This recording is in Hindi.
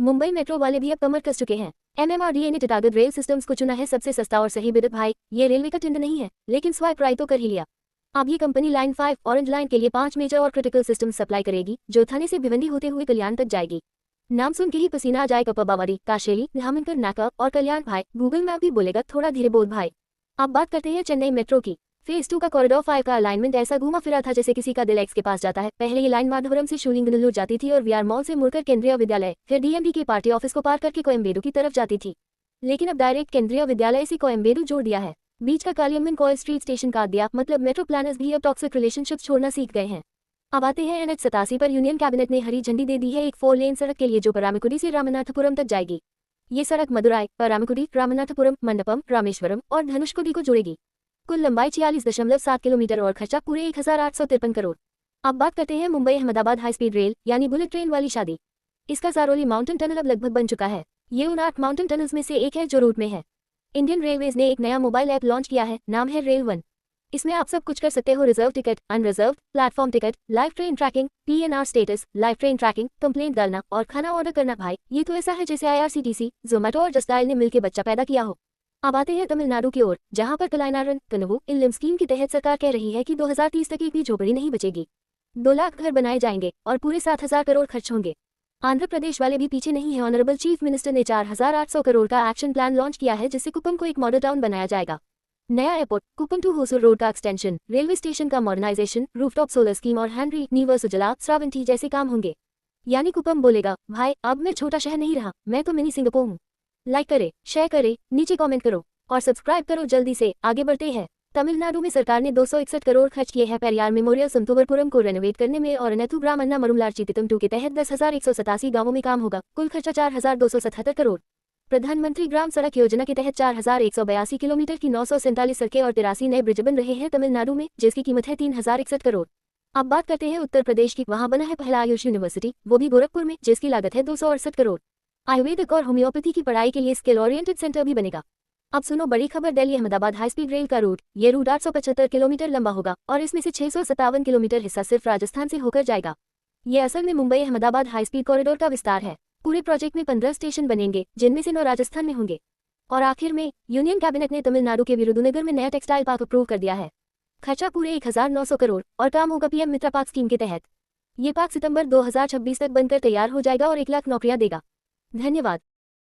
मुंबई मेट्रो वाले भी अब कमर कस चुके हैं। MMRDA ने टिटागढ़ रेल सिस्टम्स को चुना है सबसे सस्ता और सही बिड। भाई ये रेलवे का टेंडर नहीं है, लेकिन स्वाइप राइट तो कर ही लिया। अब ये कंपनी लाइन 5 ऑरेंज लाइन के लिए 5 मेजर और क्रिटिकल सिस्टम सप्लाई करेगी, जो थाने से भिवंडी होते हुए कल्याण तक जाएगी। नाम सुन के ही पसीना आ जाएगा। पब्बावाड़ी, काशेली, धामनकर, नाका और कल्याण। भाई गूगल मैप भी बोलेगा थोड़ा धीरे बोल भाई। अब बात करते हैं चेन्नई मेट्रो की। फेज 2 का कॉरिडोर 5 का अलाइनमेंट ऐसा घूमा फिरा था जैसे किसी का दिल एक्स के पास जाता है। पहले ये लाइन माधवरम से शूलिंगनल्लूर जाती थी और वीआर मॉल से मुड़कर केंद्रीय विद्यालय, फिर डीएमडी के पार्टी ऑफिस को पार करके कोयम्बेडु की तरफ जाती थी। लेकिन अब डायरेक्ट केंद्रीय विद्यालय से कोयम्बेडु जोड़ दिया है। बीच का कालियम्मन कोयल स्ट्रीट स्टेशन काट दिया। मतलब मेट्रो प्लानर्स भी अब टॉक्सिक रिलेशनशिप छोड़ना सीख गए हैं। अब आते हैं NH 87 पर। यूनियन कैबिनेट ने हरी झंडी दे दी है एक 4 लेन सड़क के लिए, जो परामिकुडी से रामनाथपुरम तक जाएगी। ये सड़क मदुराई, परामिकुडी, रामनाथपुरम, मंडपम, रामेश्वरम और धनुषकोडी को जोड़ेगी। कुल लंबाई 46.7 किलोमीटर और खर्चा पूरे 1853 करोड़। अब बात करते हैं Mumbai Ahmedabad high speed rail यानी बुलेट ट्रेन वाली शादी। इसका जारोली माउंटेन टनल अब लगभग बन चुका है। ये उन 8 माउंटेन टनल्स में से एक है जो रूट में है। इंडियन रेलवेज ने एक नया मोबाइल ऐप लॉन्च किया है, नाम है रेल 1। इसमें आप सब कुछ कर सकते हो। Reserve ticket, unreserve, platform ticket, live train tracking, PNR status, live train tracking, complaint डालना और खाना ऑर्डर करना। भाई ये तो ऐसा है जैसे IRCTC, जोमेटो और जस्ट डायल ने मिलकर बच्चा पैदा किया हो। अब आते हैं तमिलनाडु की ओर, जहां पर कलाइनारन कनवु इल्लम स्कीम के तहत सरकार कह रही है कि 2030 तक एक भी झोपड़ी नहीं बचेगी। 2 लाख घर बनाए जाएंगे और पूरे 7,000 करोड़ खर्च होंगे। आंध्र प्रदेश वाले भी पीछे नहीं है। ऑनरेबल चीफ मिनिस्टर ने 4,800 करोड़ का एक्शन प्लान लॉन्च किया है, जिससे कुप्पम को एक मॉडल टाउन बनाया जाएगा। नया airport, Kuppam to Hosur road का एक्सटेंशन, रेलवे स्टेशन का मॉडर्नाइजेशन, रूफटॉप सोलर स्कीम और हेनरी नीवर सुजला श्रावंती जैसे काम होंगे। यानी कुप्पम बोलेगा, भाई अब मैं छोटा शहर नहीं रहा, मैं तो मिनी सिंगापुर हूँ। लाइक करे, शेयर करे, नीचे कॉमेंट करो और सब्सक्राइब करो जल्दी से। आगे बढ़ते हैं। तमिलनाडु में सरकार ने 261 करोड़ खर्च किए हैं पेरियार मेमोरियल संतुवरपुरम को रेनोवेट करने में और नेथु ब्राह्मण्णा मरुमलार चितितम 2 के तहत 10,187 गांवों में काम होगा। कुल खर्चा 4,277 करोड़। प्रधानमंत्री ग्राम सड़क योजना के तहत 4,182 किलोमीटर की 947 सड़कें और 83 नए ब्रिज बन रहे हैं तमिलनाडु में, जिसकी कीमत है 3,061 करोड़। अब बात करते हैं उत्तर प्रदेश की। वहां बना है पहला आयुष यूनिवर्सिटी, वो भी गोरखपुर में, जिसकी लागत है 268 करोड़। आयुर्वेदिक और होम्योपैथी की पढ़ाई के लिए स्किल ओरिएंटेड सेंटर भी बनेगा। अब सुनो बड़ी खबर। Delhi Ahmedabad high speed rail का रूट, ये रूट 875 किलोमीटर लंबा होगा और इसमें से 657 किलोमीटर हिस्सा सिर्फ राजस्थान से होकर जाएगा। ये असल में Mumbai Ahmedabad high speed corridor का विस्तार है। पूरे प्रोजेक्ट में 15 स्टेशन बनेंगे, जिनमें से 9 राजस्थान में होंगे। और आखिर में यूनियन कैबिनेट ने तमिलनाडु के विरुधुनगर में नया टेक्सटाइल पार्क अप्रूव कर दिया है। खर्चा पूरे 1,900 करोड़ और काम होगा PM मित्रा पार्क स्कीम के तहत। ये पार्क सितंबर 2026 तक बनकर तैयार हो जाएगा और 1 लाख नौकरियां देगा। धन्यवाद।